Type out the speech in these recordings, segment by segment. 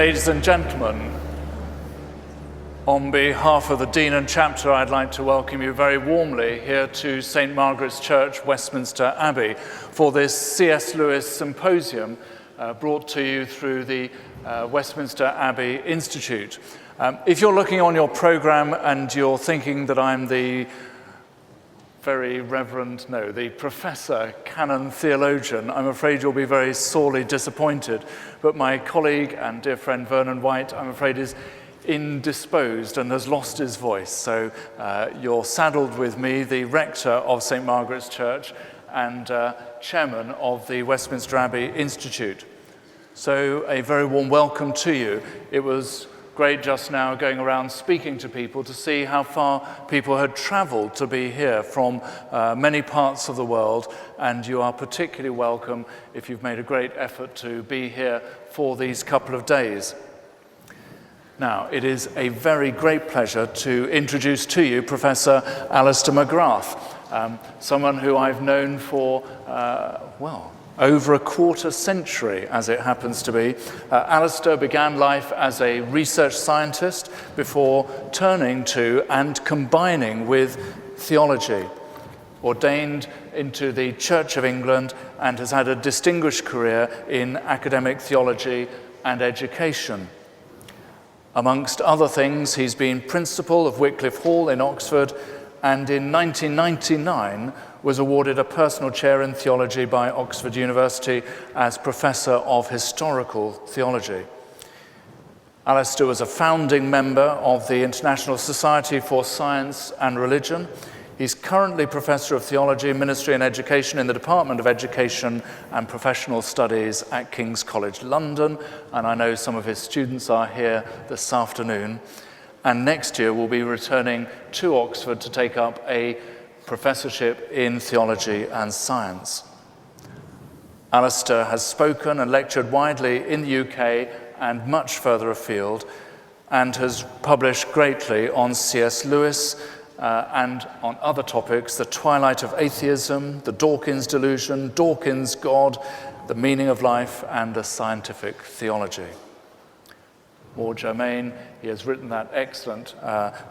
Ladies and gentlemen, on behalf of the Dean and Chapter, I'd like to welcome you very warmly here to St. Margaret's Church, Westminster Abbey, for this CS Lewis Symposium brought to you through the Westminster Abbey Institute. If you're looking on your programme and you're thinking that I'm the the Professor Canon Theologian, I'm afraid you'll be very sorely disappointed. But my colleague and dear friend Vernon White, I'm afraid, is indisposed and has lost his voice. So you're saddled with me, the Rector of St. Margaret's Church and Chairman of the Westminster Abbey Institute. So a very warm welcome to you. It was great just now going around speaking to people to see how far people had travelled to be here from many parts of the world, and you are particularly welcome if you've made a great effort to be here for these couple of days. Now, it is a very great pleasure to introduce to you Professor Alister McGrath, someone who I've known for, over a quarter century, as it happens to be. Alister began life as a research scientist before turning to and combining with theology. Ordained into the Church of England and has had a distinguished career in academic theology and education. Amongst other things, he's been principal of Wycliffe Hall in Oxford, and in 1999 was awarded a personal chair in theology by Oxford University as Professor of Historical Theology. Alister was a founding member of the International Society for Science and Religion. He's currently Professor of Theology, Ministry and Education in the Department of Education and Professional Studies at King's College London, and I know some of his students are here this afternoon. And next year will be returning to Oxford to take up a professorship in theology and science. Alister has spoken and lectured widely in the UK and much further afield, and has published greatly on CS Lewis and on other topics: the twilight of atheism, the Dawkins delusion, Dawkins' God, the meaning of life, and the scientific theology. More germane, he has written that excellent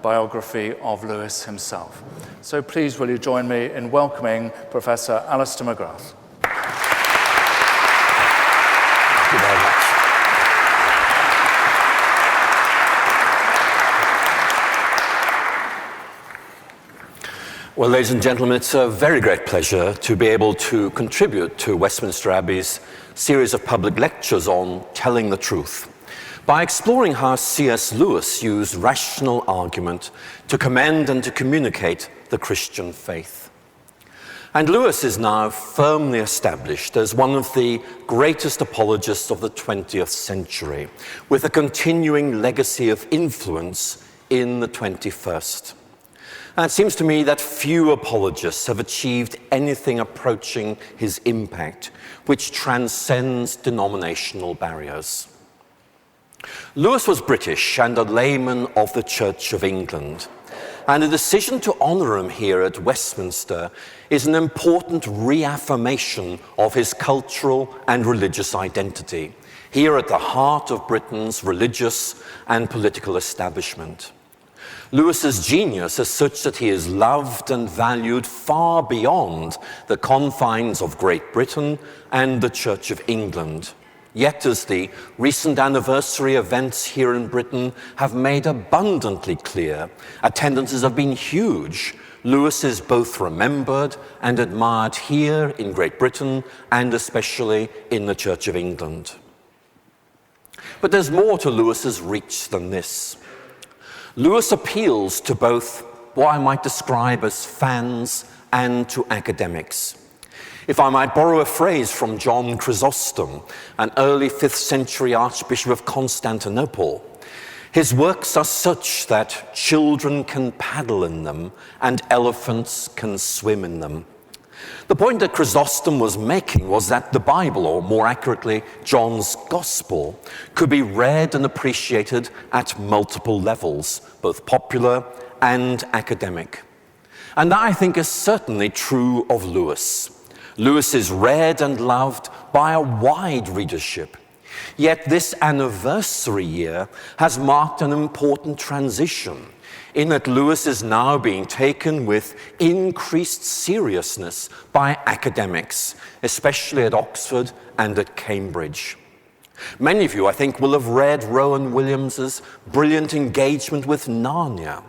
biography of Lewis himself. So please will you join me in welcoming Professor Alister McGrath. Thank you very much. Well, ladies and gentlemen, it's a very great pleasure to be able to contribute to Westminster Abbey's series of public lectures on telling the truth, by exploring how CS Lewis used rational argument to commend and to communicate the Christian faith. And Lewis is now firmly established as one of the greatest apologists of the 20th century, with a continuing legacy of influence in the 21st. And it seems to me that few apologists have achieved anything approaching his impact, which transcends denominational barriers. Lewis was British and a layman of the Church of England, and the decision to honour him here at Westminster is an important reaffirmation of his cultural and religious identity, here at the heart of Britain's religious and political establishment. Lewis's genius is such that he is loved and valued far beyond the confines of Great Britain and the Church of England. Yet, as the recent anniversary events here in Britain have made abundantly clear, attendances have been huge. Lewis is both remembered and admired here in Great Britain and especially in the Church of England. But there's more to Lewis's reach than this. Lewis appeals to both what I might describe as fans and to academics. If I might borrow a phrase from John Chrysostom, an early 5th century Archbishop of Constantinople, his works are such that children can paddle in them and elephants can swim in them. The point that Chrysostom was making was that the Bible, or more accurately, John's Gospel, could be read and appreciated at multiple levels, both popular and academic. And that, I think, is certainly true of Lewis. Lewis is read and loved by a wide readership. Yet this anniversary year has marked an important transition in that Lewis is now being taken with increased seriousness by academics, especially at Oxford and at Cambridge. Many of you, I think, will have read Rowan Williams's brilliant engagement with Narnia.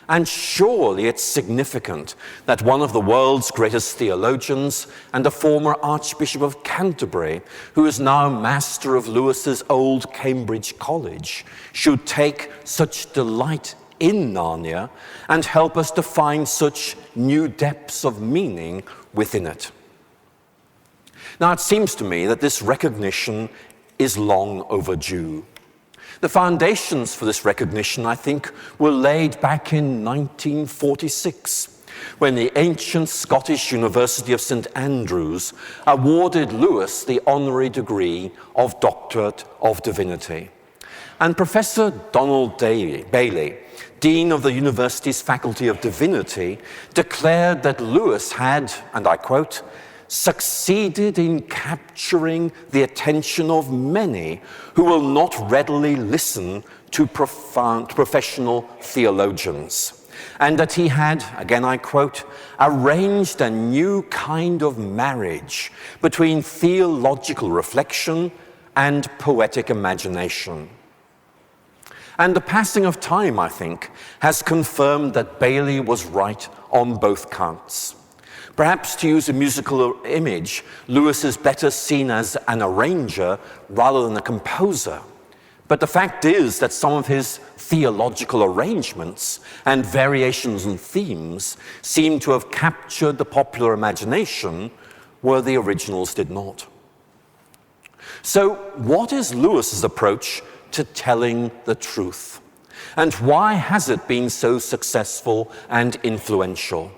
And surely it's significant that one of the world's greatest theologians and a former Archbishop of Canterbury, who is now master of Lewis's old Cambridge College, should take such delight in Narnia and help us to find such new depths of meaning within it. Now, it seems to me that this recognition is long overdue. The foundations for this recognition, I think, were laid back in 1946, when the ancient Scottish University of St Andrews awarded Lewis the honorary degree of Doctorate of Divinity. And Professor Donald Bailey, Dean of the university's Faculty of Divinity, declared that Lewis had, and I quote, succeeded in capturing the attention of many who will not readily listen to professional theologians, and that he had, again I quote, arranged a new kind of marriage between theological reflection and poetic imagination. And the passing of time, I think, has confirmed that Bailey was right on both counts. Perhaps, to use a musical image, Lewis is better seen as an arranger rather than a composer. But the fact is that some of his theological arrangements and variations and themes seem to have captured the popular imagination where the originals did not. So, what is Lewis's approach to telling the truth? And why has it been so successful and influential?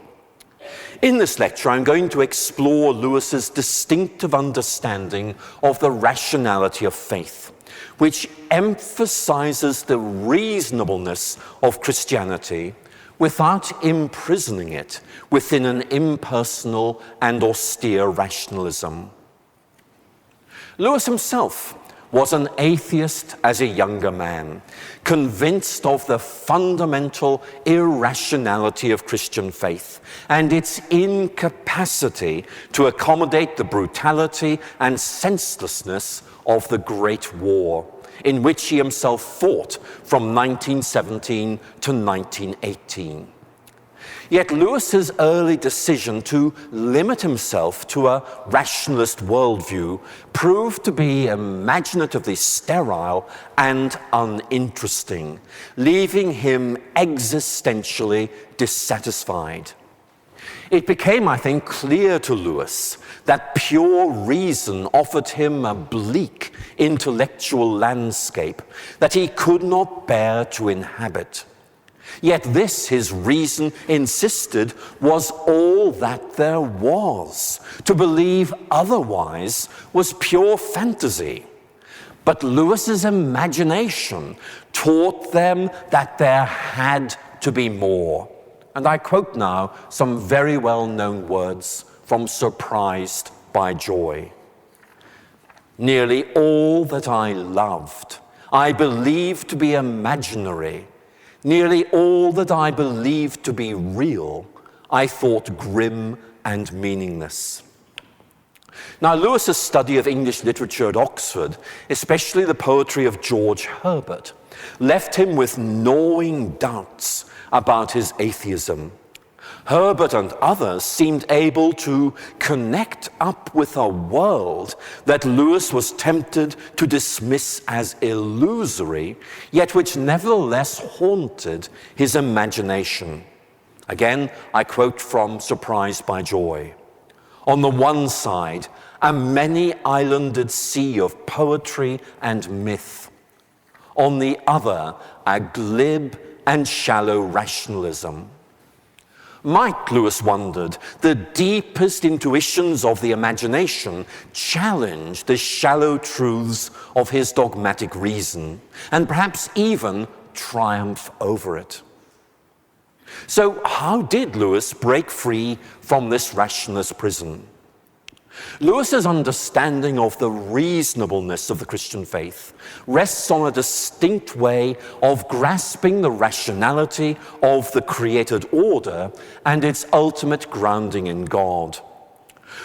In this lecture, I'm going to explore Lewis's distinctive understanding of the rationality of faith, which emphasizes the reasonableness of Christianity without imprisoning it within an impersonal and austere rationalism. Lewis himself was an atheist as a younger man, convinced of the fundamental irrationality of Christian faith and its incapacity to accommodate the brutality and senselessness of the Great War, in which he himself fought from 1917 to 1918. Yet Lewis's early decision to limit himself to a rationalist worldview proved to be imaginatively sterile and uninteresting, leaving him existentially dissatisfied. It became, I think, clear to Lewis that pure reason offered him a bleak intellectual landscape that he could not bear to inhabit. Yet this, his reason insisted, was all that there was. To believe otherwise was pure fantasy. But Lewis's imagination taught them that there had to be more. And I quote now some very well-known words from Surprised by Joy. Nearly all that I loved, I believed to be imaginary. Nearly all that I believed to be real, I thought grim and meaningless. Now, Lewis's study of English literature at Oxford, especially the poetry of George Herbert, left him with gnawing doubts about his atheism. Herbert and others seemed able to connect up with a world that Lewis was tempted to dismiss as illusory, yet which nevertheless haunted his imagination. Again, I quote from Surprised by Joy. On the one side, a many-islanded sea of poetry and myth. On the other, a glib and shallow rationalism. Might, Lewis wondered, the deepest intuitions of the imagination challenge the shallow truths of his dogmatic reason, and perhaps even triumph over it? So how did Lewis break free from this rationalist prison? Lewis's understanding of the reasonableness of the Christian faith rests on a distinct way of grasping the rationality of the created order and its ultimate grounding in God.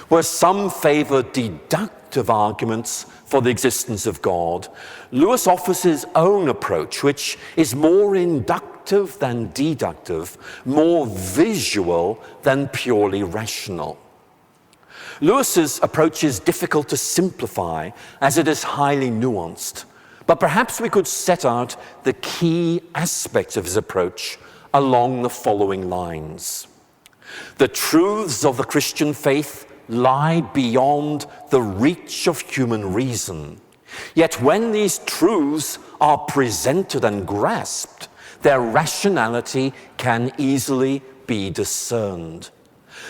Where some favor deductive arguments for the existence of God, Lewis offers his own approach, which is more inductive than deductive, more visual than purely rational. Lewis's approach is difficult to simplify as it is highly nuanced, but perhaps we could set out the key aspects of his approach along the following lines. The truths of the Christian faith lie beyond the reach of human reason. Yet when these truths are presented and grasped, their rationality can easily be discerned.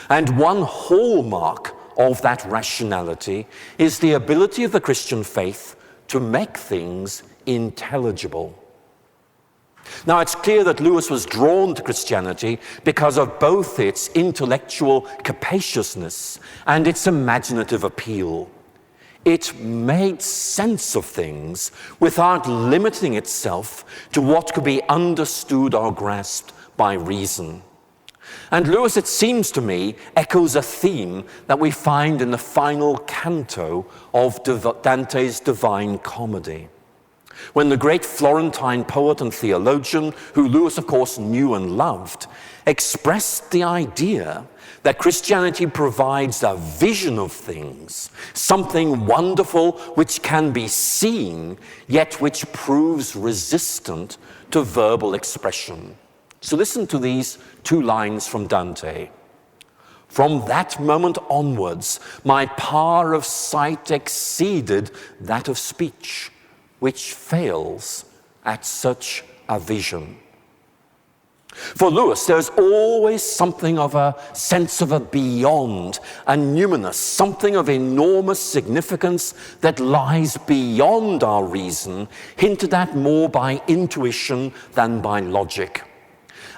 And one hallmark of that rationality is the ability of the Christian faith to make things intelligible. Now, it's clear that Lewis was drawn to Christianity because of both its intellectual capaciousness and its imaginative appeal. It made sense of things without limiting itself to what could be understood or grasped by reason. And Lewis, it seems to me, echoes a theme that we find in the final canto of Dante's Divine Comedy, when the great Florentine poet and theologian, who Lewis, of course, knew and loved, expressed the idea that Christianity provides a vision of things, something wonderful which can be seen, yet which proves resistant to verbal expression. So listen to these two lines from Dante. From that moment onwards, my power of sight exceeded that of speech, which fails at such a vision. For Lewis, there's always something of a sense of a beyond, a numinous, something of enormous significance that lies beyond our reason, hinted at more by intuition than by logic.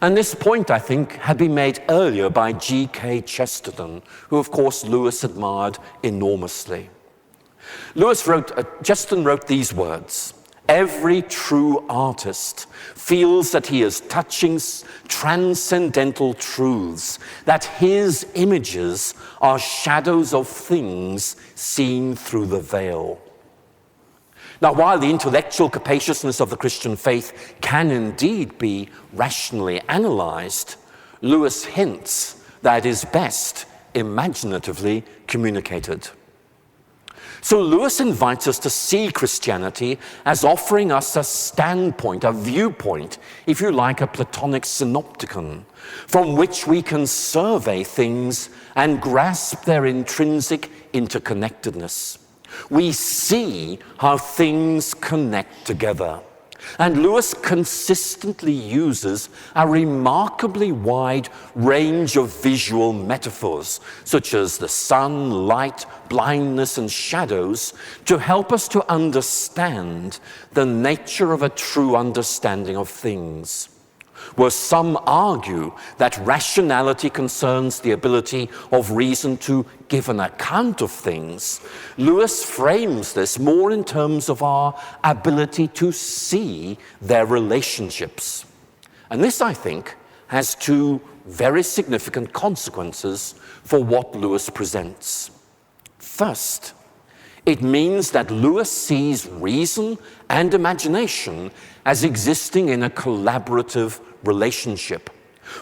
And this point, I think, had been made earlier by G.K. Chesterton, who, of course, Lewis admired enormously. Chesterton wrote these words: every true artist feels that he is touching transcendental truths, that his images are shadows of things seen through the veil. Now, while the intellectual capaciousness of the Christian faith can indeed be rationally analyzed, Lewis hints that it is best imaginatively communicated. So Lewis invites us to see Christianity as offering us a standpoint, a viewpoint, if you like, a Platonic synopticon, from which we can survey things and grasp their intrinsic interconnectedness. We see how things connect together. And Lewis consistently uses a remarkably wide range of visual metaphors, such as the sun, light, blindness, and shadows, to help us to understand the nature of a true understanding of things. Where some argue that rationality concerns the ability of reason to give an account of things, Lewis frames this more in terms of our ability to see their relationships. And this, I think, has two very significant consequences for what Lewis presents. First, it means that Lewis sees reason and imagination as existing in a collaborative relationship.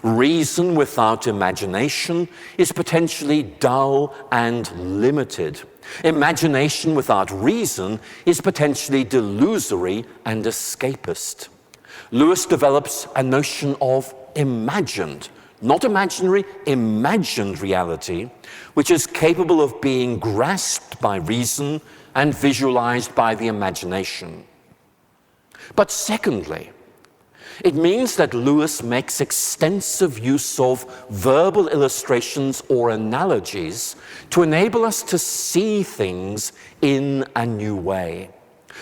Reason without imagination is potentially dull and limited. Imagination without reason is potentially delusory and escapist. Lewis develops a notion of imagined, not imaginary, imagined reality, which is capable of being grasped by reason and visualized by the imagination. But secondly, it means that Lewis makes extensive use of verbal illustrations or analogies to enable us to see things in a new way.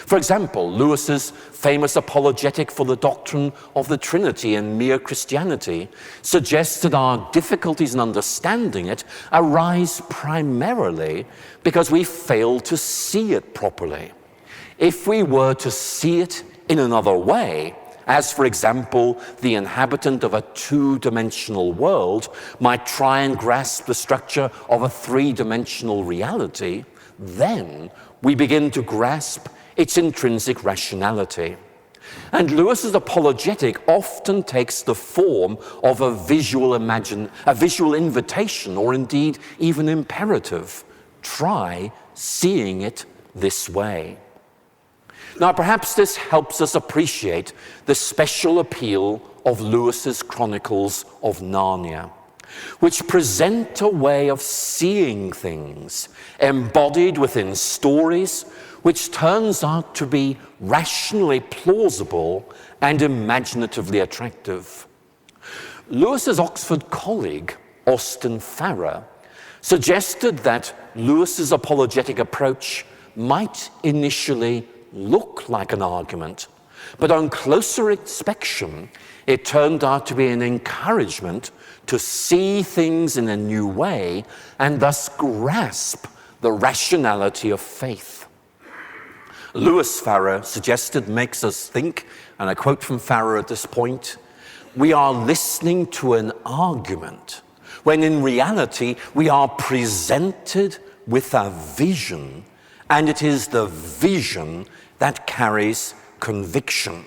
For example, Lewis's famous apologetic for the doctrine of the Trinity and mere Christianity suggests that our difficulties in understanding it arise primarily because we fail to see it properly. If we were to see it in another way, as for example, the inhabitant of a two-dimensional world might try and grasp the structure of a three-dimensional reality, then we begin to grasp its intrinsic rationality. And Lewis's apologetic often takes the form of a visual invitation, or indeed even imperative. Try seeing it this way. Now, perhaps this helps us appreciate the special appeal of Lewis's Chronicles of Narnia, which present a way of seeing things embodied within stories which turns out to be rationally plausible and imaginatively attractive. Lewis's Oxford colleague, Austin Farrer, suggested that Lewis's apologetic approach might initially look like an argument, but on closer inspection, it turned out to be an encouragement to see things in a new way and thus grasp the rationality of faith. Lewis, Farrer suggested, makes us think, and I quote from Farrer at this point, we are listening to an argument, when in reality we are presented with a vision, and it is the vision that carries conviction.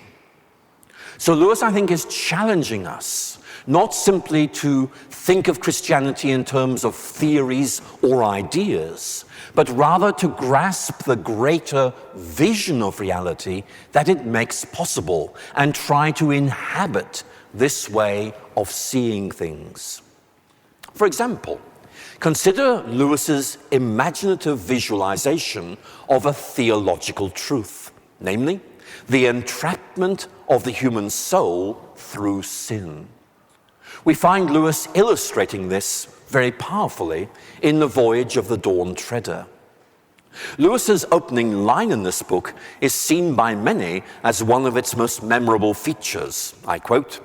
So Lewis, I think, is challenging us not simply to think of Christianity in terms of theories or ideas, but rather to grasp the greater vision of reality that it makes possible and try to inhabit this way of seeing things. For example, consider Lewis's imaginative visualization of a theological truth, namely, the entrapment of the human soul through sin. We find Lewis illustrating this very powerfully in The Voyage of the Dawn Treader. Lewis's opening line in this book is seen by many as one of its most memorable features. I quote,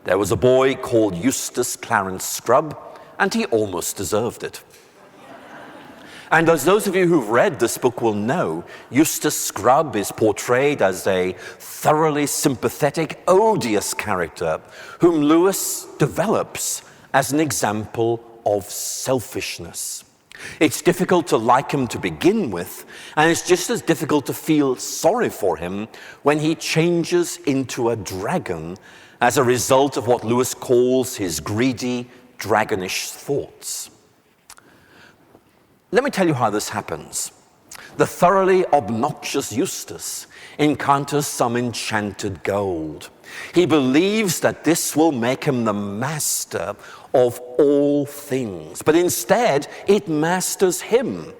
"There was a boy called Eustace Clarence Scrubb, and he almost deserved it." And as those of you who've read this book will know, Eustace Scrubb is portrayed as a thoroughly sympathetic, odious character whom Lewis develops as an example of selfishness. It's difficult to like him to begin with, and it's just as difficult to feel sorry for him when he changes into a dragon as a result of what Lewis calls his greedy, dragonish thoughts. Let me tell you how this happens. The thoroughly obnoxious Eustace encounters some enchanted gold. He believes that this will make him the master of all things, but instead it masters him.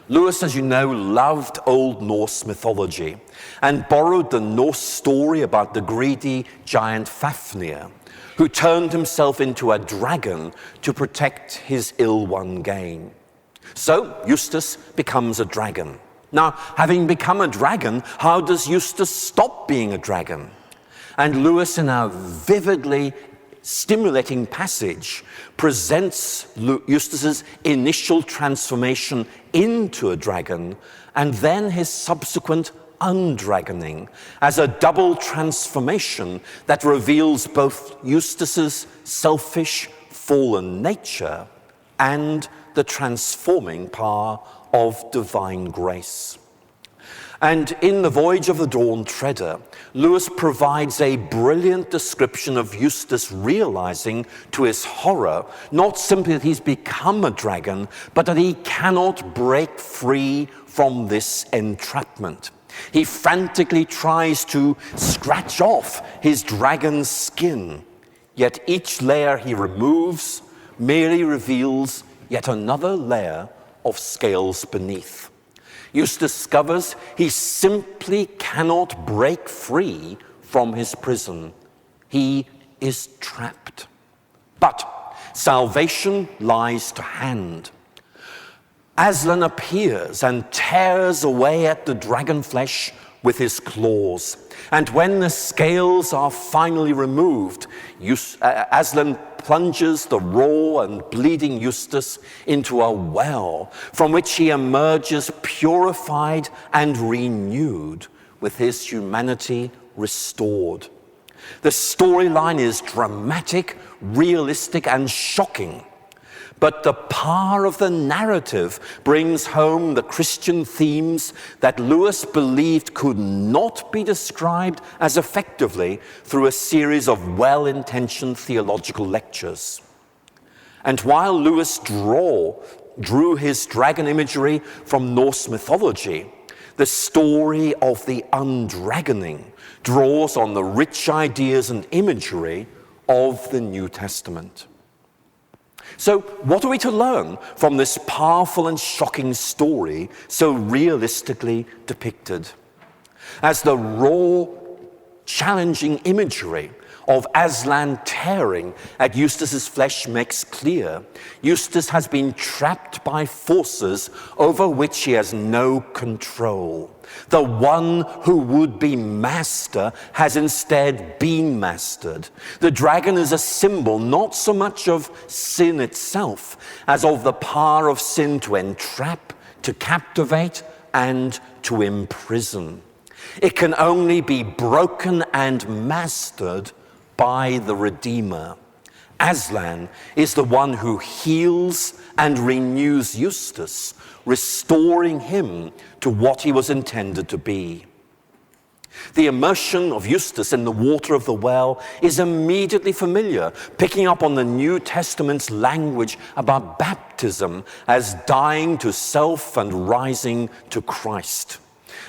Lewis, as you know, loved Old Norse mythology and borrowed the Norse story about the greedy giant Fafnir, who turned himself into a dragon to protect his ill-won gain. So Eustace becomes a dragon. Now, having become a dragon, how does Eustace stop being a dragon? And Lewis, in a vividly stimulating passage, presents Eustace's initial transformation into a dragon and then his subsequent undragoning as a double transformation that reveals both Eustace's selfish, fallen nature and the transforming power of divine grace. And in The Voyage of the Dawn Treader, Lewis provides a brilliant description of Eustace realizing to his horror not simply that he's become a dragon, but that he cannot break free from this entrapment. He frantically tries to scratch off his dragon's skin, yet each layer he removes merely reveals yet another layer of scales beneath. Eustace discovers he simply cannot break free from his prison. He is trapped. But salvation lies to hand. Aslan appears and tears away at the dragon flesh with his claws. And when the scales are finally removed, Aslan plunges the raw and bleeding Eustace into a well from which he emerges purified and renewed, with his humanity restored. The storyline is dramatic, realistic, and shocking. But the power of the narrative brings home the Christian themes that Lewis believed could not be described as effectively through a series of well-intentioned theological lectures. And while Lewis drew his dragon imagery from Norse mythology, the story of the undragoning draws on the rich ideas and imagery of the New Testament. So what are we to learn from this powerful and shocking story so realistically depicted? As the raw, challenging imagery of Aslan tearing at Eustace's flesh makes clear, Eustace has been trapped by forces over which he has no control. The one who would be master has instead been mastered. The dragon is a symbol not so much of sin itself as of the power of sin to entrap, to captivate, and to imprison. It can only be broken and mastered by the Redeemer. Aslan is the one who heals and renews Eustace, restoring him to what he was intended to be. The immersion of Eustace in the water of the well is immediately familiar, picking up on the New Testament's language about baptism as dying to self and rising to Christ.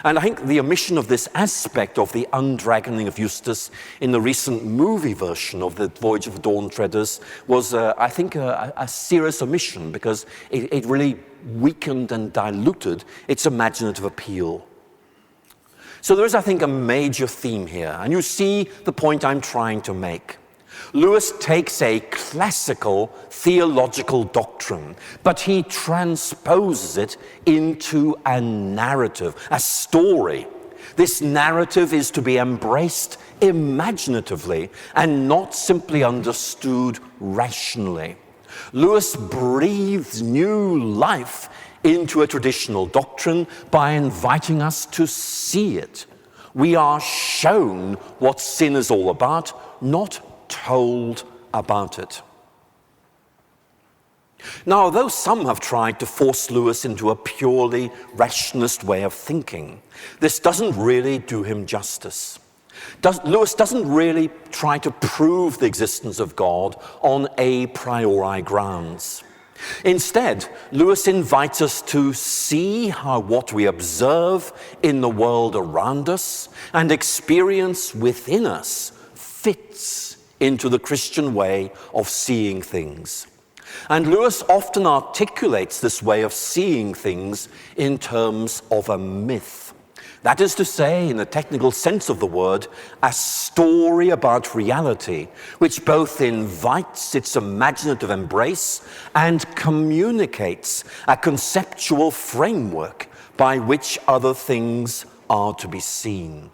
And I think the omission of this aspect of the undragoning of Eustace in the recent movie version of The Voyage of the Dawn Treaders was, I think, a serious omission, because it really weakened and diluted its imaginative appeal. So there is, I think, a major theme here, and you see the point I'm trying to make. Lewis takes a classical theological doctrine, but he transposes it into a narrative, a story. This narrative is to be embraced imaginatively and not simply understood rationally. Lewis breathes new life into a traditional doctrine by inviting us to see it. We are shown what sin is all about, not told about it. Now, although some have tried to force Lewis into a purely rationalist way of thinking, this doesn't really do him justice. Lewis doesn't really try to prove the existence of God on a priori grounds. Instead, Lewis invites us to see how what we observe in the world around us and experience within us fits into the Christian way of seeing things. And Lewis often articulates this way of seeing things in terms of a myth. That is to say, in the technical sense of the word, a story about reality, which both invites its imaginative embrace and communicates a conceptual framework by which other things are to be seen.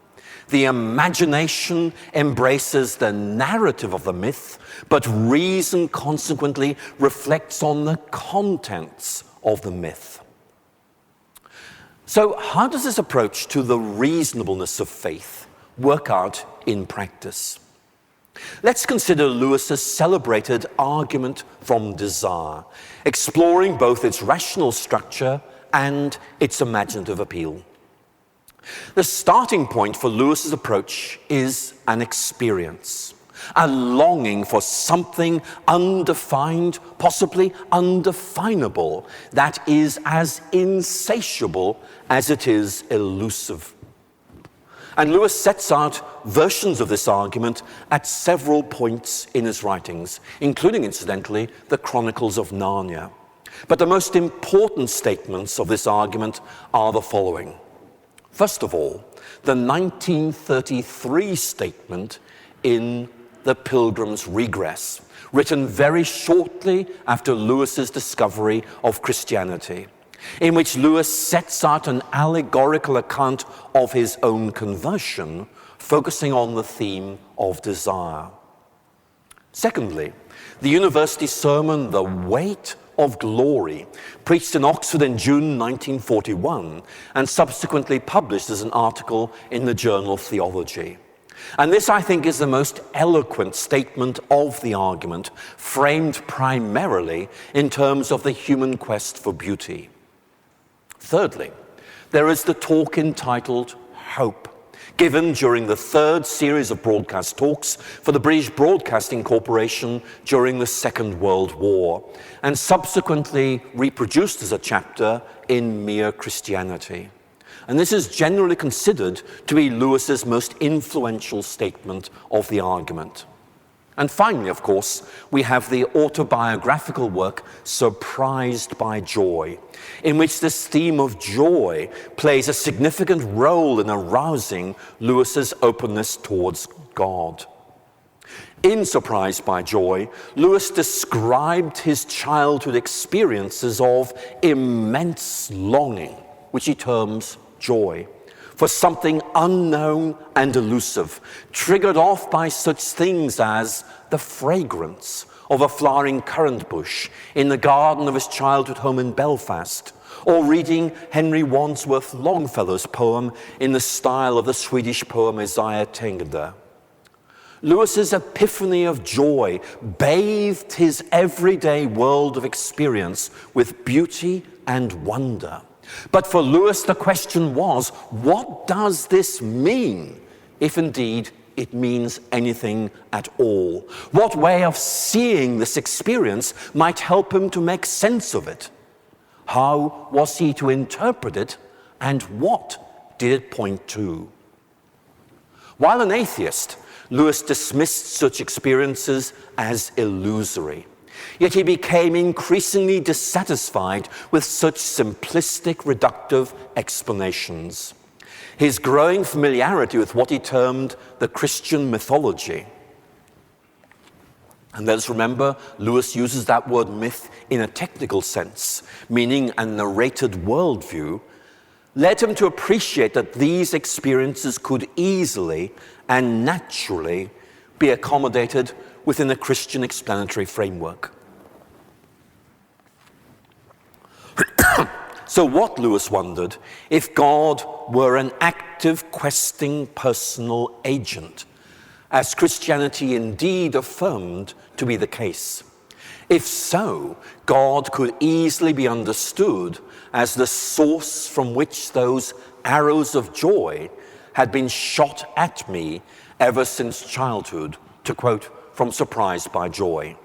The imagination embraces the narrative of the myth, but reason consequently reflects on the contents of the myth. So how does this approach to the reasonableness of faith work out in practice? Let's consider Lewis's celebrated argument from desire, exploring both its rational structure and its imaginative appeal. The starting point for Lewis's approach is an experience, a longing for something undefined, possibly undefinable, that is as insatiable as it is elusive. And Lewis sets out versions of this argument at several points in his writings, including, incidentally, the Chronicles of Narnia. But the most important statements of this argument are the following. First of all, the 1933 statement in The Pilgrim's Regress, written very shortly after Lewis's discovery of Christianity. in which Lewis sets out an allegorical account of his own conversion, focusing on the theme of desire. Secondly, the university sermon, The Weight of Glory, preached in Oxford in June 1941 and subsequently published as an article in the journal Theology. And this, I think, is the most eloquent statement of the argument, framed primarily in terms of the human quest for beauty. Thirdly, there is the talk entitled Hope, given during the third series of broadcast talks for the British Broadcasting Corporation during the Second World War, and subsequently reproduced as a chapter in Mere Christianity. And this is generally considered to be Lewis's most influential statement of the argument. And finally, of course, we have the autobiographical work Surprised by Joy, in which this theme of joy plays a significant role in arousing Lewis's openness towards God. In Surprised by Joy, Lewis described his childhood experiences of immense longing, which he terms joy, for something unknown and elusive, triggered off by such things as the fragrance of a flowering currant bush in the garden of his childhood home in Belfast, or reading Henry Wadsworth Longfellow's poem in the style of the Swedish poem Isaiah Tegner. Lewis's epiphany of joy bathed his everyday world of experience with beauty and wonder. But for Lewis, the question was, what does this mean, if indeed it means anything at all? What way of seeing this experience might help him to make sense of it? How was he to interpret it, and what did it point to? While an atheist, Lewis dismissed such experiences as illusory. Yet he became increasingly dissatisfied with such simplistic, reductive explanations. His growing familiarity with what he termed the Christian mythology, and let us remember, Lewis uses that word myth in a technical sense, meaning a narrated worldview, led him to appreciate that these experiences could easily and naturally be accommodated within a Christian explanatory framework. So what, Lewis wondered, if God were an active, questing, personal agent, as Christianity indeed affirmed to be the case? If so, God could easily be understood as the source from which those arrows of joy had been shot at me ever since childhood, to quote from Surprised by Joy.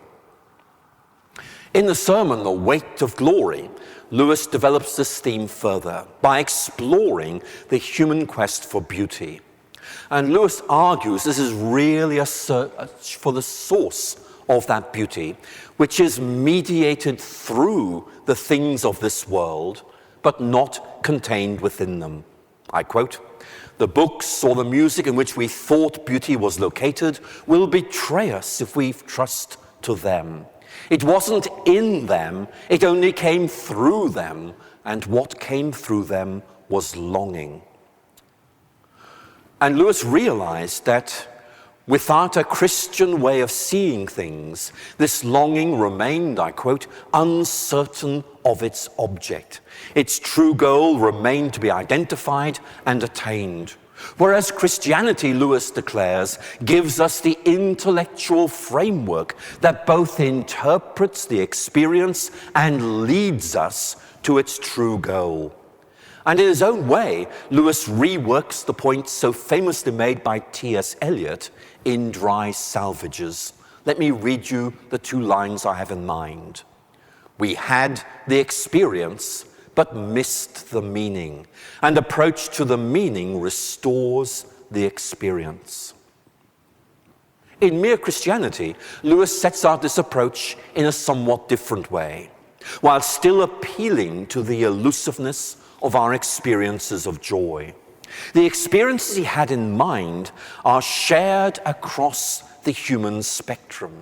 In the sermon, The Weight of Glory, Lewis develops this theme further by exploring the human quest for beauty. And Lewis argues this is really a search for the source of that beauty, which is mediated through the things of this world, but not contained within them. I quote, "The books or the music in which we thought beauty was located will betray us if we trust to them. It wasn't in them, it only came through them, and what came through them was longing." And Lewis realized that without a Christian way of seeing things, this longing remained, I quote, uncertain of its object. Its true goal remained to be identified and attained. Whereas Christianity, Lewis declares, gives us the intellectual framework that both interprets the experience and leads us to its true goal. And in his own way, Lewis reworks the point so famously made by T.S. Eliot in Dry Salvages. Let me read you the two lines I have in mind. "We had the experience, but missed the meaning, and approach to the meaning restores the experience." In Mere Christianity, Lewis sets out this approach in a somewhat different way, while still appealing to the elusiveness of our experiences of joy. The experiences he had in mind are shared across the human spectrum.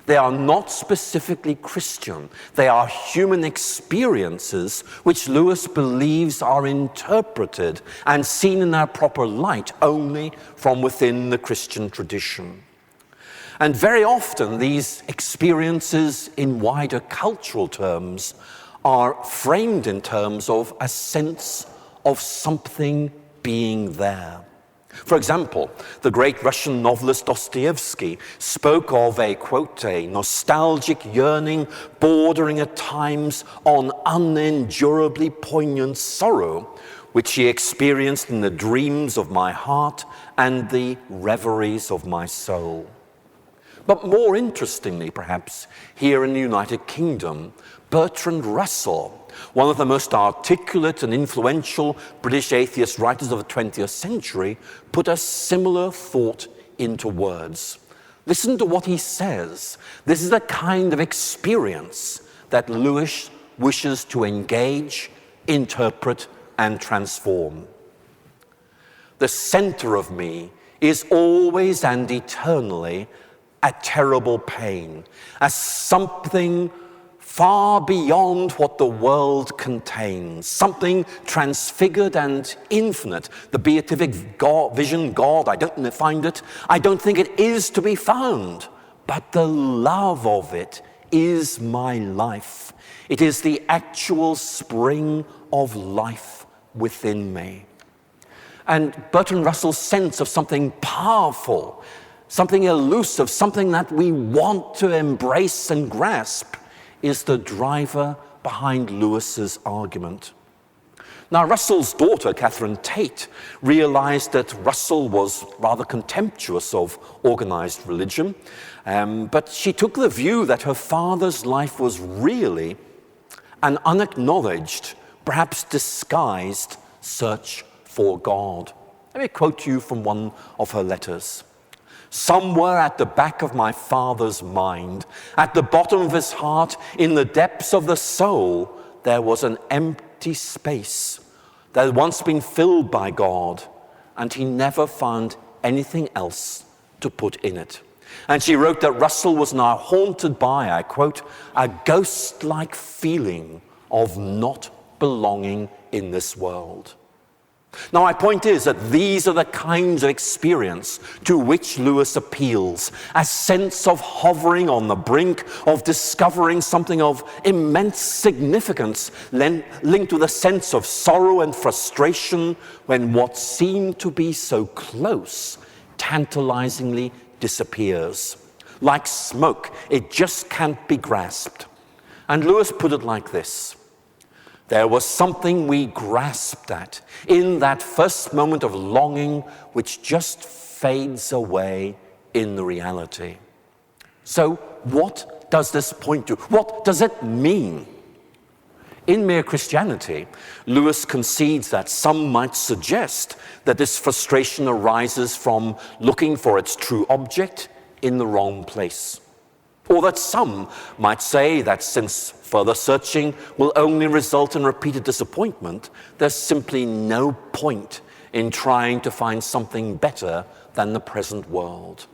They are not specifically Christian. They are human experiences which Lewis believes are interpreted and seen in their proper light only from within the Christian tradition. And very often these experiences in wider cultural terms are framed in terms of a sense of something being there. For example, the great Russian novelist Dostoevsky spoke of a, quote, a nostalgic yearning bordering at times on unendurably poignant sorrow, which he experienced in the dreams of my heart and the reveries of my soul. But more interestingly, perhaps, here in the United Kingdom, Bertrand Russell, one of the most articulate and influential British atheist writers of the 20th century, put a similar thought into words. Listen to what he says. This is the kind of experience that Lewis wishes to engage, interpret, and transform. The center of me is always and eternally a terrible pain, as something far beyond what the world contains, something transfigured and infinite. The beatific vision, God, I don't find it. I don't think it is to be found, but the love of it is my life. It is the actual spring of life within me. And Bertrand Russell's sense of something powerful, something elusive, something that we want to embrace and grasp, is the driver behind Lewis's argument. Now, Russell's daughter, Catherine Tate, realized that Russell was rather contemptuous of organized religion, but she took the view that her father's life was really an unacknowledged, perhaps disguised search for God. Let me quote you from one of her letters. Somewhere at the back of my father's mind, at the bottom of his heart, in the depths of the soul, there was an empty space that had once been filled by God, and he never found anything else to put in it. And she wrote that Russell was now haunted by, I quote, a ghost-like feeling of not belonging in this world. Now, my point is that these are the kinds of experience to which Lewis appeals, a sense of hovering on the brink, of discovering something of immense significance, linked with a sense of sorrow and frustration when what seemed to be so close tantalizingly disappears. Like smoke, it just can't be grasped. And Lewis put it like this. There was something we grasped at in that first moment of longing which just fades away in the reality. So what does this point to? What does it mean? In Mere Christianity, Lewis concedes that some might suggest that this frustration arises from looking for its true object in the wrong place. Or that some might say that since further searching will only result in repeated disappointment, there's simply no point in trying to find something better than the present world.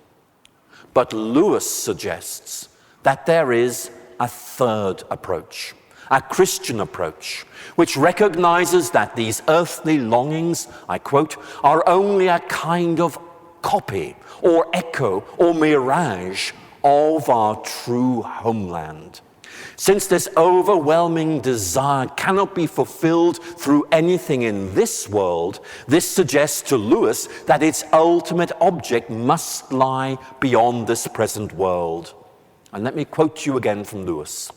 But Lewis suggests that there is a third approach, a Christian approach, which recognizes that these earthly longings, I quote, are only a kind of copy or echo or mirage of our true homeland. Since this overwhelming desire cannot be fulfilled through anything in this world, this suggests to Lewis that its ultimate object must lie beyond this present world. And let me quote you again from Lewis.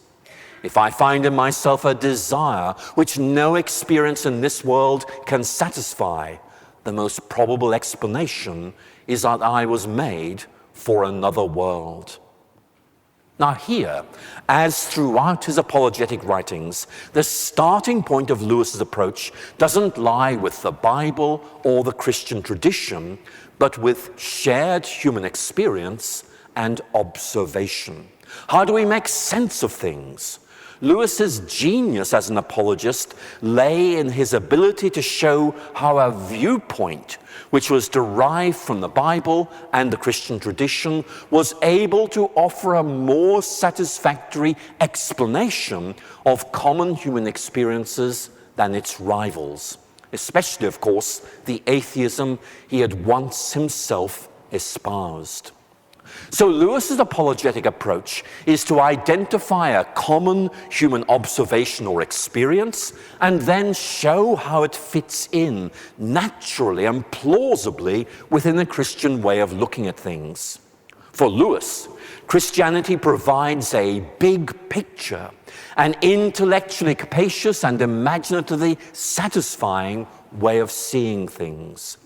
If I find in myself a desire which no experience in this world can satisfy, the most probable explanation is that I was made for another world. Now here, as throughout his apologetic writings, the starting point of Lewis's approach doesn't lie with the Bible or the Christian tradition, but with shared human experience and observation. How do we make sense of things? Lewis's genius as an apologist lay in his ability to show how a viewpoint which was derived from the Bible and the Christian tradition was able to offer a more satisfactory explanation of common human experiences than its rivals, especially, of course, the atheism he had once himself espoused. So Lewis's apologetic approach is to identify a common human observation or experience and then show how it fits in naturally and plausibly within a Christian way of looking at things. For Lewis, Christianity provides a big picture, an intellectually capacious and imaginatively satisfying way of seeing things.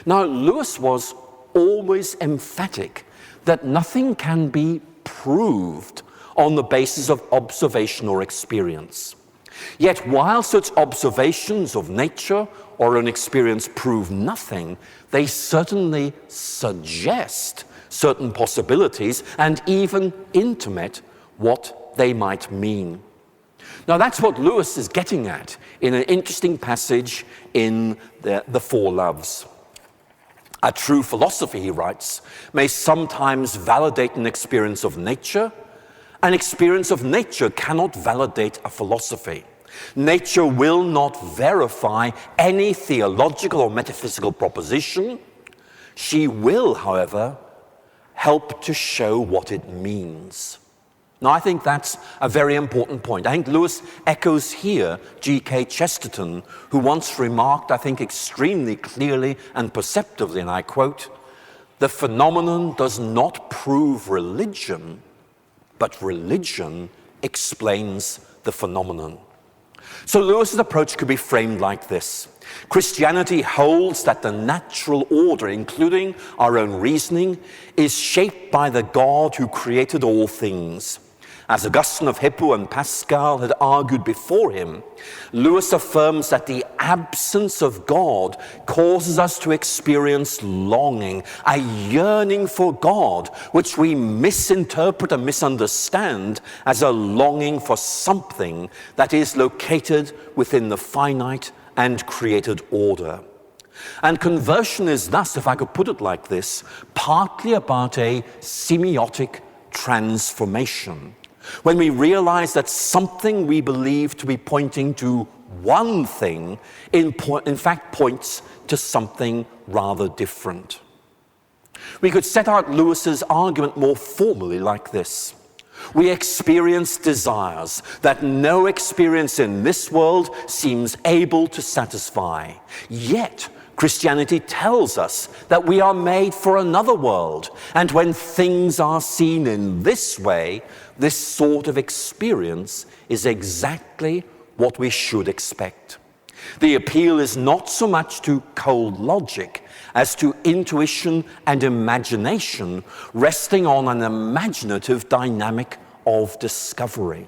Now, Lewis was always emphatic that nothing can be proved on the basis of observation or experience. Yet while such observations of nature or an experience prove nothing, they certainly suggest certain possibilities and even intimate what they might mean. Now that's what Lewis is getting at in an interesting passage in the Four Loves. A true philosophy, he writes, may sometimes validate an experience of nature. An experience of nature cannot validate a philosophy. Nature will not verify any theological or metaphysical proposition. She will, however, help to show what it means. Now, I think that's a very important point. I think Lewis echoes here G.K. Chesterton, who once remarked, I think extremely clearly and perceptively, and I quote, "The phenomenon does not prove religion, but religion explains the phenomenon." So Lewis's approach could be framed like this. Christianity holds that the natural order, including our own reasoning, is shaped by the God who created all things. As Augustine of Hippo and Pascal had argued before him, Lewis affirms that the absence of God causes us to experience longing, a yearning for God, which we misinterpret and misunderstand as a longing for something that is located within the finite and created order. And conversion is thus, if I could put it like this, partly about a semiotic transformation. When we realize that something we believe to be pointing to one thing, in fact points to something rather different. We could set out Lewis's argument more formally like this. We experience desires that no experience in this world seems able to satisfy. Yet, Christianity tells us that we are made for another world, and when things are seen in this way, this sort of experience is exactly what we should expect. The appeal is not so much to cold logic as to intuition and imagination, resting on an imaginative dynamic of discovery.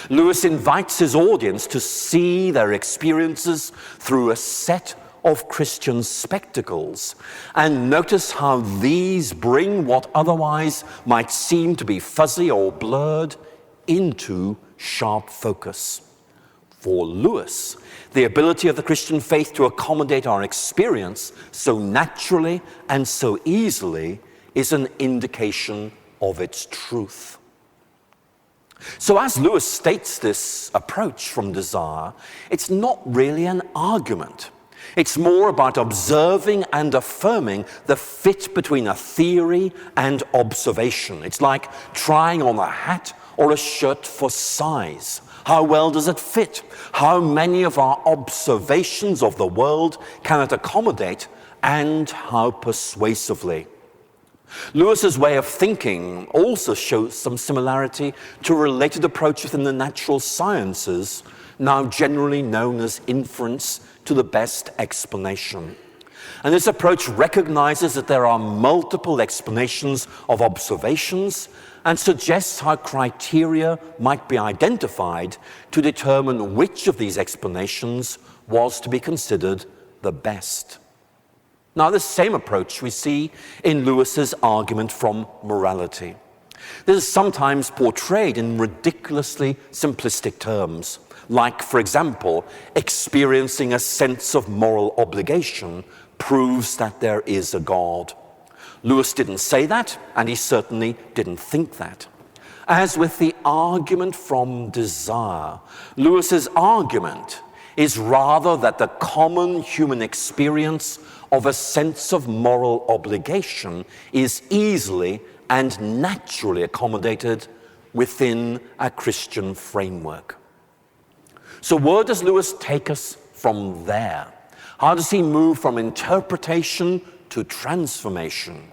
Lewis invites his audience to see their experiences through a set of Christian spectacles, and notice how these bring what otherwise might seem to be fuzzy or blurred into sharp focus. For Lewis, the ability of the Christian faith to accommodate our experience so naturally and so easily is an indication of its truth. So as Lewis states this approach from desire, it's not really an argument. It's more about observing and affirming the fit between a theory and observation. It's like trying on a hat or a shirt for size. How well does it fit? How many of our observations of the world can it accommodate, and how persuasively? Lewis's way of thinking also shows some similarity to a related approach within the natural sciences, now generally known as inference to the best explanation. And this approach recognizes that there are multiple explanations of observations and suggests how criteria might be identified to determine which of these explanations was to be considered the best. Now, this same approach we see in Lewis's argument from morality. This is sometimes portrayed in ridiculously simplistic terms, like, for example, experiencing a sense of moral obligation proves that there is a God. Lewis didn't say that, and he certainly didn't think that. As with the argument from desire, Lewis's argument is rather that the common human experience of a sense of moral obligation is easily and naturally accommodated within a Christian framework. So where does Lewis take us from there? How does he move from interpretation to transformation?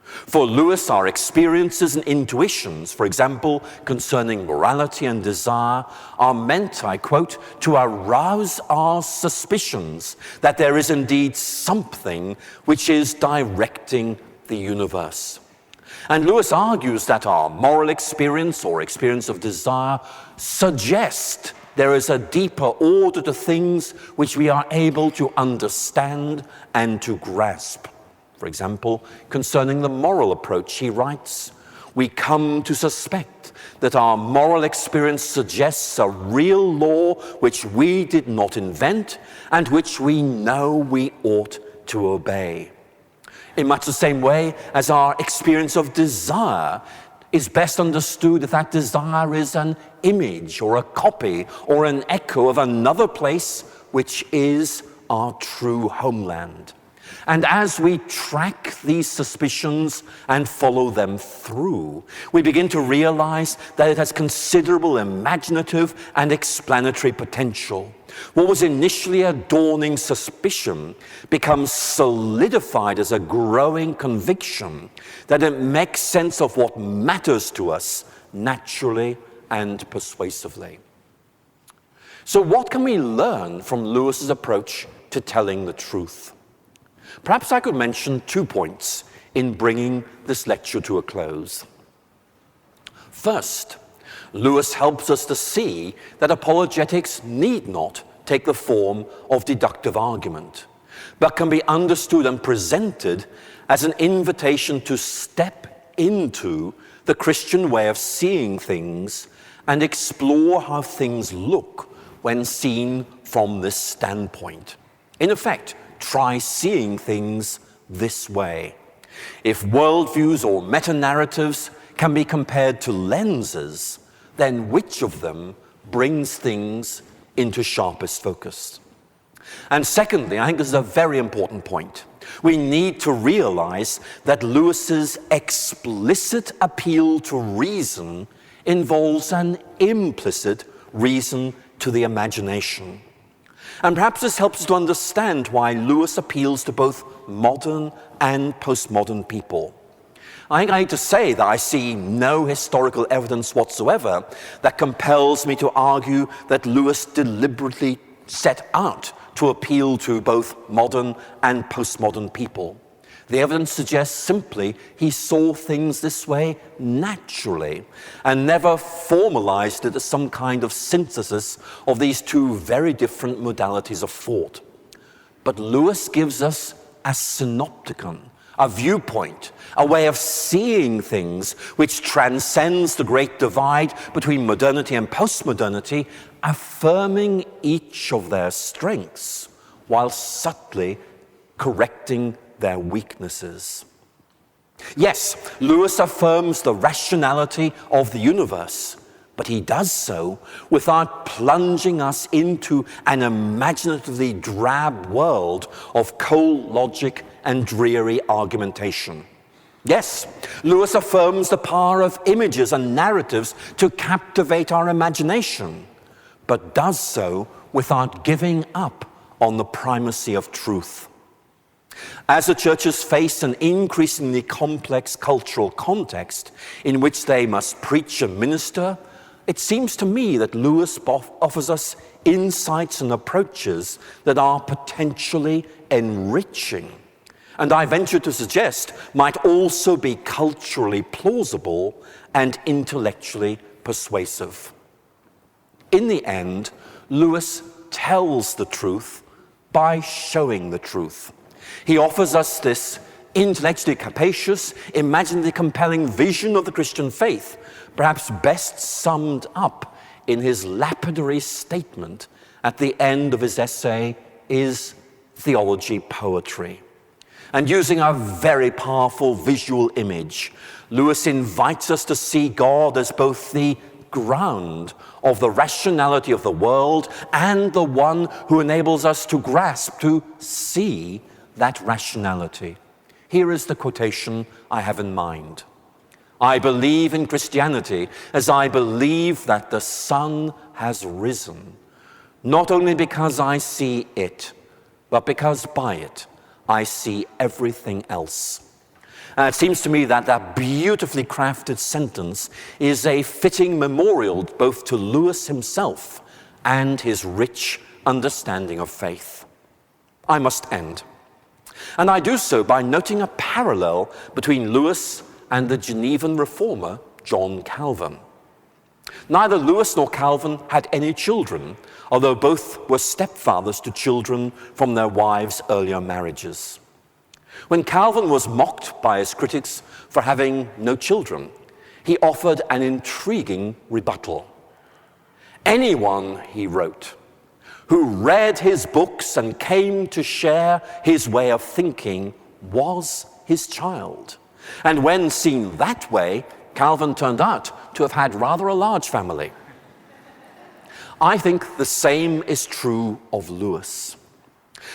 For Lewis, our experiences and intuitions, for example, concerning morality and desire, are meant, I quote, to arouse our suspicions that there is indeed something which is directing the universe. And Lewis argues that our moral experience or experience of desire suggests there is a deeper order to things which we are able to understand and to grasp. For example, concerning the moral approach, he writes, "We come to suspect that our moral experience suggests a real law which we did not invent and which we know we ought to obey." In much the same way as our experience of desire is best understood if that desire is an image or a copy or an echo of another place which is our true homeland. And as we track these suspicions and follow them through, we begin to realize that it has considerable imaginative and explanatory potential. What was initially a dawning suspicion becomes solidified as a growing conviction that it makes sense of what matters to us naturally and persuasively. So what can we learn from Lewis's approach to telling the truth? Perhaps I could mention 2 points in bringing this lecture to a close. First, Lewis helps us to see that apologetics need not take the form of deductive argument, but can be understood and presented as an invitation to step into the Christian way of seeing things and explore how things look when seen from this standpoint. In effect, try seeing things this way. If worldviews or meta-narratives can be compared to lenses, then which of them brings things into sharpest focus? And secondly, I think this is a very important point. We need to realize that Lewis's explicit appeal to reason involves an implicit reason to the imagination. And perhaps this helps us to understand why Lewis appeals to both modern and postmodern people. I think I need to say that I see no historical evidence whatsoever that compels me to argue that Lewis deliberately set out to appeal to both modern and postmodern people. The evidence suggests simply he saw things this way naturally and never formalized it as some kind of synthesis of these two very different modalities of thought. But Lewis gives us a synopticon, a viewpoint, a way of seeing things which transcends the great divide between modernity and postmodernity, affirming each of their strengths while subtly correcting their weaknesses. Yes, Lewis affirms the rationality of the universe, but he does so without plunging us into an imaginatively drab world of cold logic and dreary argumentation. Yes, Lewis affirms the power of images and narratives to captivate our imagination, but does so without giving up on the primacy of truth. As the churches face an increasingly complex cultural context in which they must preach and minister, it seems to me that Lewis offers us insights and approaches that are potentially enriching, and I venture to suggest might also be culturally plausible and intellectually persuasive. In the end, Lewis tells the truth by showing the truth. He offers us this intellectually capacious, imaginatively compelling vision of the Christian faith, perhaps best summed up in his lapidary statement at the end of his essay, Is Theology Poetry? And using a very powerful visual image, Lewis invites us to see God as both the ground of the rationality of the world and the one who enables us to grasp, to see that rationality. Here is the quotation I have in mind. I believe in Christianity as I believe that the sun has risen, not only because I see it, but because by it I see everything else. And it seems to me that that beautifully crafted sentence is a fitting memorial both to Lewis himself and his rich understanding of faith. I must end. And I do so by noting a parallel between Lewis and the Genevan reformer, John Calvin. Neither Lewis nor Calvin had any children, although both were stepfathers to children from their wives' earlier marriages. When Calvin was mocked by his critics for having no children, he offered an intriguing rebuttal. Anyone, he wrote, who read his books and came to share his way of thinking was his child. And when seen that way, Calvin turned out to have had rather a large family. I think the same is true of Lewis.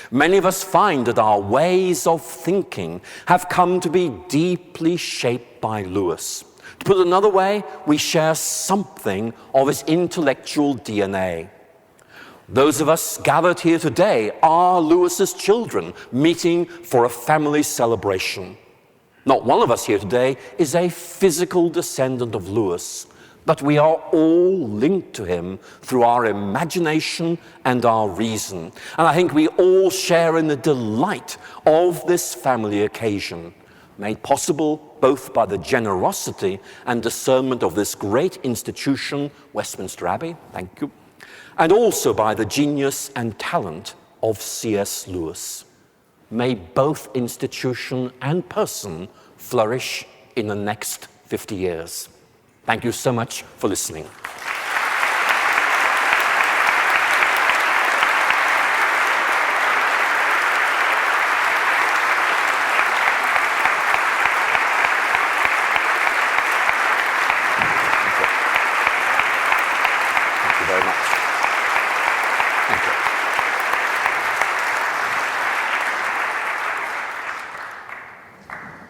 Many of us find that our ways of thinking have come to be deeply shaped by Lewis. To put it another way, we share something of his intellectual DNA. Those of us gathered here today are Lewis's children, meeting for a family celebration. Not one of us here today is a physical descendant of Lewis, but we are all linked to him through our imagination and our reason. And I think we all share in the delight of this family occasion, made possible both by the generosity and discernment of this great institution, Westminster Abbey, thank you, and also by the genius and talent of CS Lewis. May both institution and person flourish in the next 50 years. Thank you so much for listening. Thank you very much. Thank you.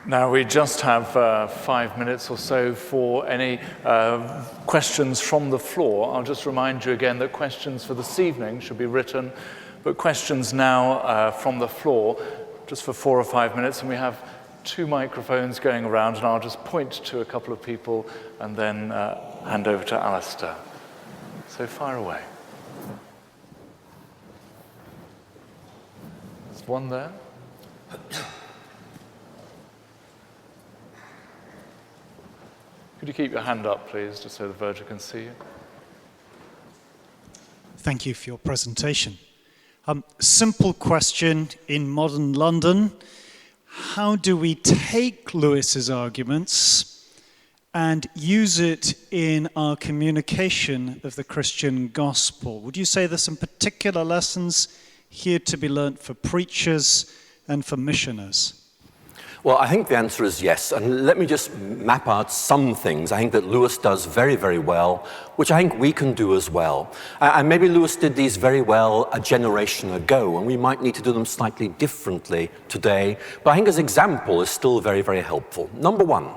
Now we just have 5 minutes or so for any questions from the floor. I'll just remind you again that questions for this evening should be written, but questions now from the floor, just for 4 or 5 minutes, and we have 2 microphones going around, and I'll just point to a couple of people and then hand over to Alister. So fire away. There's one there. Could you keep your hand up, please, just so the verger can see you? Thank you for your presentation. Simple question in modern London. How do we take Lewis's arguments and use it in our communication of the Christian gospel? Would you say there's some particular lessons here to be learnt for preachers and for missioners? Well, I think the answer is yes, and let me just map out some things I think that Lewis does very, very well, which I think we can do as well. And maybe Lewis did these very well a generation ago, and we might need to do them slightly differently today, but I think his example is still very, very helpful. Number one,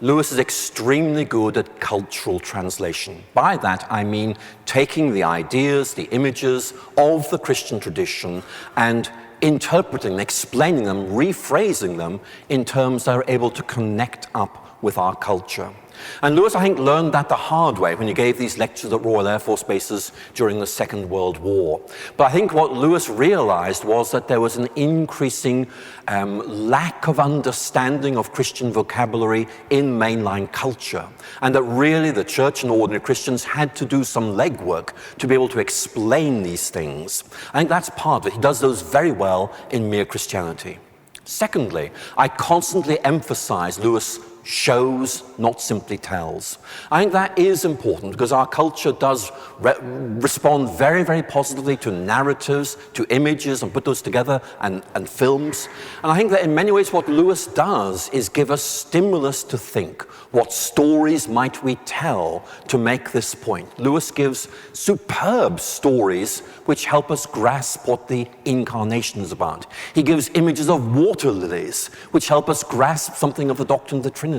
Lewis is extremely good at cultural translation. By that, I mean taking the ideas, the images of the Christian tradition and interpreting, explaining them, rephrasing them in terms that are able to connect up with our culture. And Lewis, I think, learned that the hard way when he gave these lectures at Royal Air Force bases during the Second World War. But I think what Lewis realized was that there was an increasing lack of understanding of Christian vocabulary in mainline culture, and that really the church and ordinary Christians had to do some legwork to be able to explain these things. I think that's part of it. He does those very well in Mere Christianity. Secondly, I constantly emphasize Lewis shows, not simply tells. I think that is important because our culture does respond very, very positively to narratives, to images, and put those together, and films. And I think that in many ways what Lewis does is give us stimulus to think. What stories might we tell to make this point? Lewis gives superb stories which help us grasp what the incarnation is about. He gives images of water lilies which help us grasp something of the doctrine of the Trinity.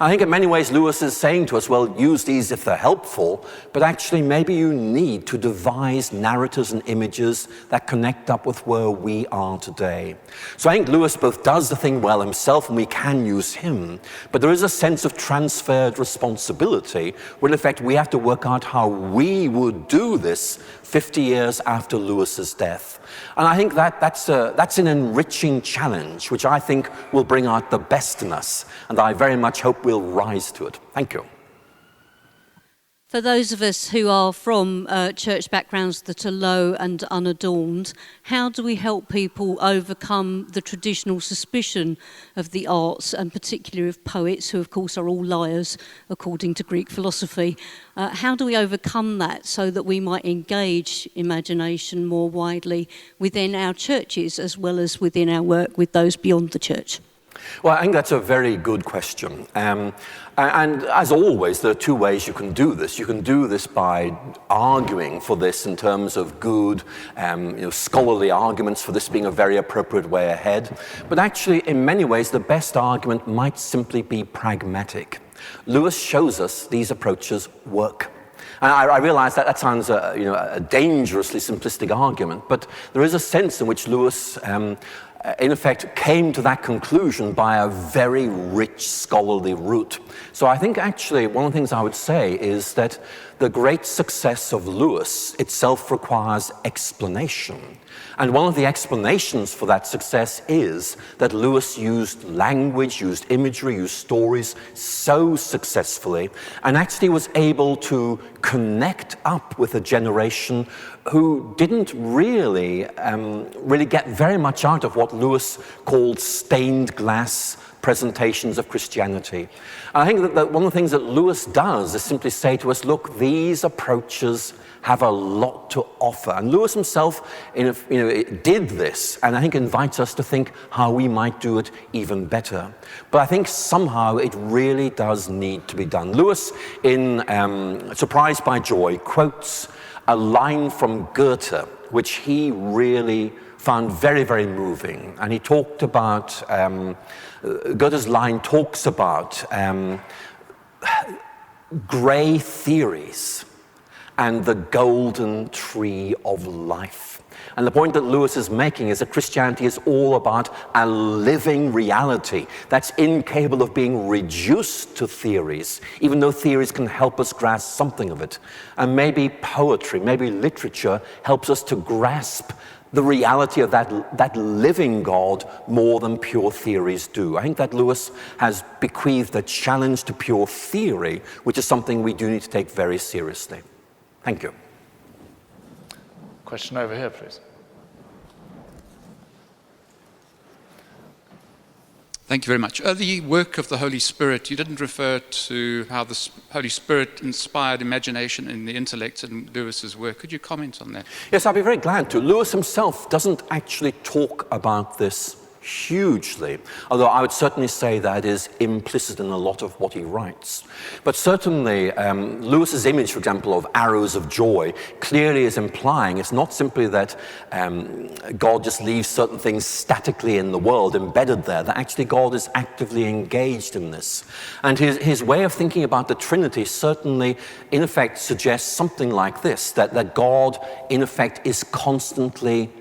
I think in many ways Lewis is saying to us, well, use these if they're helpful, but actually maybe you need to devise narratives and images that connect up with where we are today. So I think Lewis both does the thing well himself, and we can use him, but there is a sense of transferred responsibility where in effect we have to work out how we would do this 50 years after Lewis's death. And I think that's an enriching challenge, which I think will bring out the best in us, and I very much hope we'll rise to it. Thank you. For those of us who are from church backgrounds that are low and unadorned, how do we help people overcome the traditional suspicion of the arts, and particularly of poets, who of course are all liars according to Greek philosophy? How do we overcome that so that we might engage imagination more widely within our churches as well as within our work with those beyond the church? Well, I think that's a very good question. And as always, there are two ways you can do this. You can do this by arguing for this in terms of good, scholarly arguments for this being a very appropriate way ahead. But actually, in many ways, the best argument might simply be pragmatic. Lewis shows us these approaches work. And I realize that sounds a dangerously simplistic argument, but there is a sense in which Lewis in effect came to that conclusion by a very rich scholarly route. So I think actually one of the things I would say is that the great success of Lewis itself requires explanation. And one of the explanations for that success is that Lewis used language, used imagery, used stories so successfully, and actually was able to connect up with a generation who didn't really get very much out of what Lewis called stained glass presentations of Christianity. And I think that one of the things that Lewis does is simply say to us, look, these approaches have a lot to offer. And Lewis himself did this, and I think invites us to think how we might do it even better. But I think somehow it really does need to be done. Lewis, in Surprised by Joy, quotes a line from Goethe, which he really found very, very moving. And he talked about, Goethe's line talks about grey theories and the golden tree of life. And the point that Lewis is making is that Christianity is all about a living reality that's incapable of being reduced to theories, even though theories can help us grasp something of it. And maybe poetry, maybe literature helps us to grasp the reality of that living God more than pure theories do. I think that Lewis has bequeathed a challenge to pure theory, which is something we do need to take very seriously. Thank you. Question over here, please. Thank you very much. The work of the Holy Spirit, you didn't refer to how the Holy Spirit inspired imagination in the intellect in Lewis's work. Could you comment on that? Yes, I'd be very glad to. Lewis himself doesn't actually talk about this hugely, although I would certainly say that is implicit in a lot of what he writes. But certainly Lewis's image, for example, of arrows of joy clearly is implying it's not simply that God just leaves certain things statically in the world embedded there, that actually God is actively engaged in this. And his way of thinking about the Trinity certainly in effect suggests something like this, that God in effect is constantly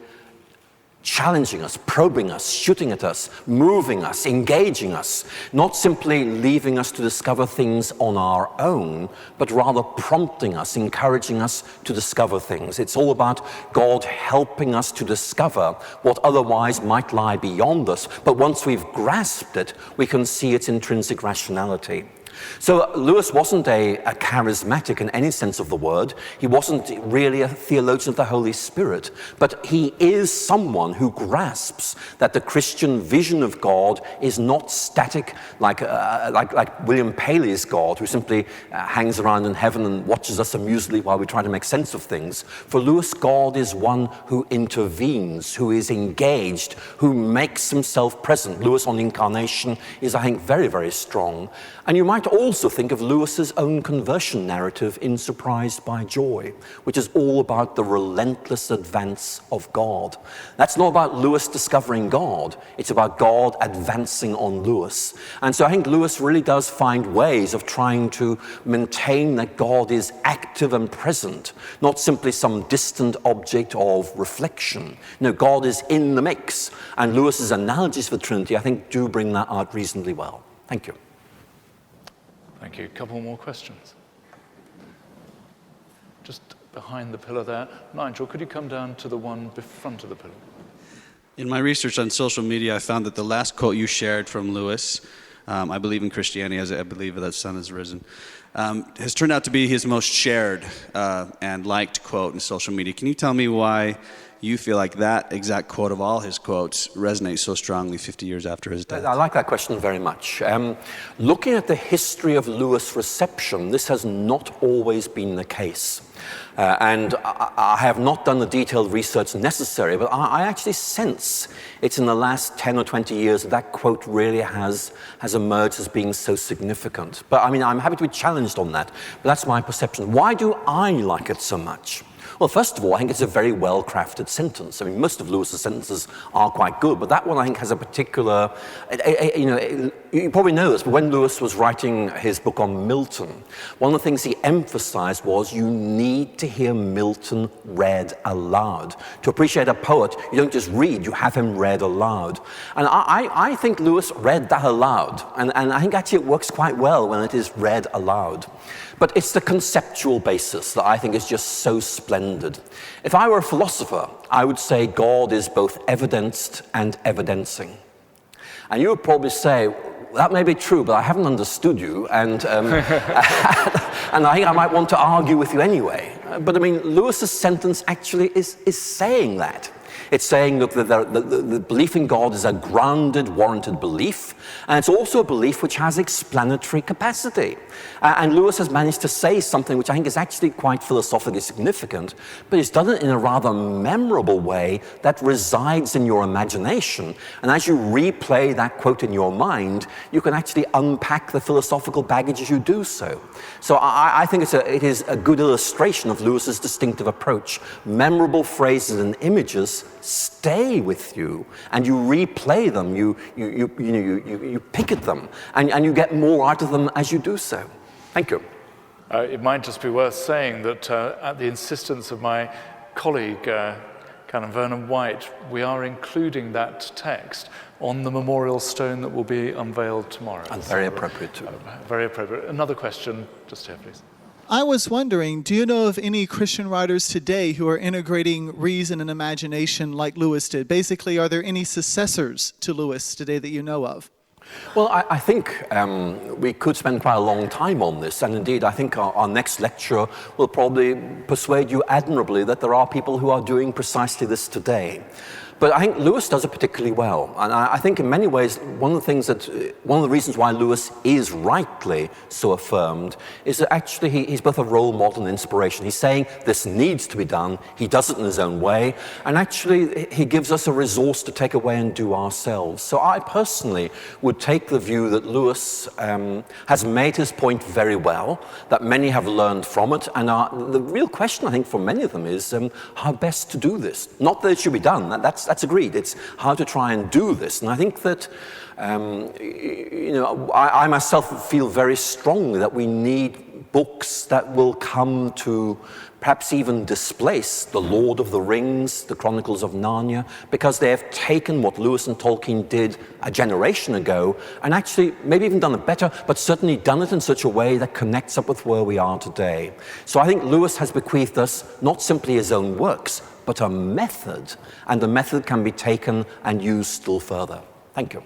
challenging us, probing us, shooting at us, moving us, engaging us, not simply leaving us to discover things on our own, but rather prompting us, encouraging us to discover things. It's all about God helping us to discover what otherwise might lie beyond us, but once we've grasped it, we can see its intrinsic rationality. So Lewis wasn't a charismatic in any sense of the word. He wasn't really a theologian of the Holy Spirit, but he is someone who grasps that the Christian vision of God is not static like William Paley's God, who simply hangs around in heaven and watches us amusedly while we try to make sense of things. For Lewis, God is one who intervenes, who is engaged, who makes himself present. Lewis on incarnation is, I think, very, very strong. And you might also think of Lewis's own conversion narrative in Surprised by Joy, which is all about the relentless advance of God. That's not about Lewis discovering God, it's about God advancing on Lewis. And so I think Lewis really does find ways of trying to maintain that God is active and present, not simply some distant object of reflection. No, God is in the mix. And Lewis's analogies for the Trinity, I think, do bring that out reasonably well. Thank you. Thank you. A couple more questions. Just behind the pillar there. Nigel, could you come down to the one in front of the pillar? In my research on social media, I found that the last quote you shared from Lewis, I believe in Christianity as I believe that sun has risen, has turned out to be his most shared and liked quote in social media. Can you tell me why you feel like that exact quote of all his quotes resonates so strongly 50 years after his death? I like that question very much. Looking at the history of Lewis reception, this has not always been the case. And I have not done the detailed research necessary, but I actually sense it's in the last 10 or 20 years that quote really has emerged as being so significant. But I mean, I'm happy to be challenged on that, but that's my perception. Why do I like it so much? Well, first of all, I think it's a very well-crafted sentence. I mean, most of Lewis's sentences are quite good, but that one I think has a particular, you probably know this, but when Lewis was writing his book on Milton, one of the things he emphasized was you need to hear Milton read aloud. To appreciate a poet, you don't just read, you have him read aloud. And I think Lewis read that aloud, and I think actually it works quite well when it is read aloud. But it's the conceptual basis that I think is just so splendid. If I were a philosopher, I would say God is both evidenced and evidencing. And you would probably say, that may be true, but I haven't understood you, and and I think I might want to argue with you anyway. But I mean, Lewis's sentence actually is saying that. It's saying, look, the belief in God is a grounded, warranted belief, and it's also a belief which has explanatory capacity. And Lewis has managed to say something which I think is actually quite philosophically significant, but he's done it in a rather memorable way that resides in your imagination. And as you replay that quote in your mind, you can actually unpack the philosophical baggage as you do so. So I think it is a good illustration of Lewis's distinctive approach. Memorable phrases and images stay with you, and you replay them, you pick at them, and you get more out of them as you do so. Thank you. It might just be worth saying that at the insistence of my colleague, Canon Vernon White, we are including that text on the memorial stone that will be unveiled tomorrow. And very appropriate too. Very appropriate. Another question, just here, please. I was wondering, do you know of any Christian writers today who are integrating reason and imagination like Lewis did? Basically, are there any successors to Lewis today that you know of? Well, I think we could spend quite a long time on this, and indeed I think our next lecture will probably persuade you admirably that there are people who are doing precisely this today. But I think Lewis does it particularly well, and I think in many ways one of the reasons why Lewis is rightly so affirmed is that actually he's both a role model and inspiration. He's saying this needs to be done, he does it in his own way, and actually he gives us a resource to take away and do ourselves. So I personally would take the view that Lewis has made his point very well, that many have learned from it, and the real question I think for many of them is how best to do this. Not that it should be done, that's agreed. It's how to try and do this. And I think that, I myself feel very strongly that we need books that will come to perhaps even displace The Lord of the Rings, The Chronicles of Narnia, because they have taken what Lewis and Tolkien did a generation ago and actually maybe even done it better, but certainly done it in such a way that connects up with where we are today. So I think Lewis has bequeathed us not simply his own works, but a method, and the method can be taken and used still further. Thank you.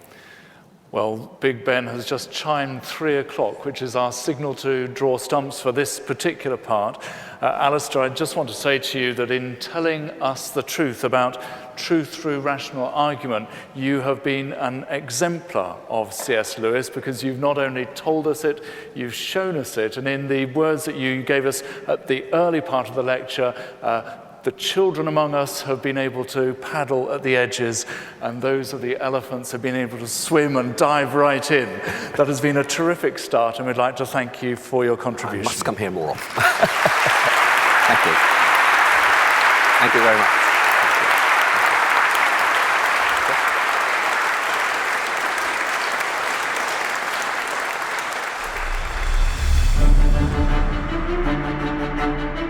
Well, Big Ben has just chimed 3 o'clock, which is our signal to draw stumps for this particular part. Alister, I just want to say to you that in telling us the truth about truth through rational argument, you have been an exemplar of CS Lewis, because you've not only told us it, you've shown us it. And in the words that you gave us at the early part of the lecture, the children among us have been able to paddle at the edges, and those of the elephants have been able to swim and dive right in. That has been a terrific start, and we'd like to thank you for your contribution. I must come here more often. Thank you. Thank you very much. Thank you.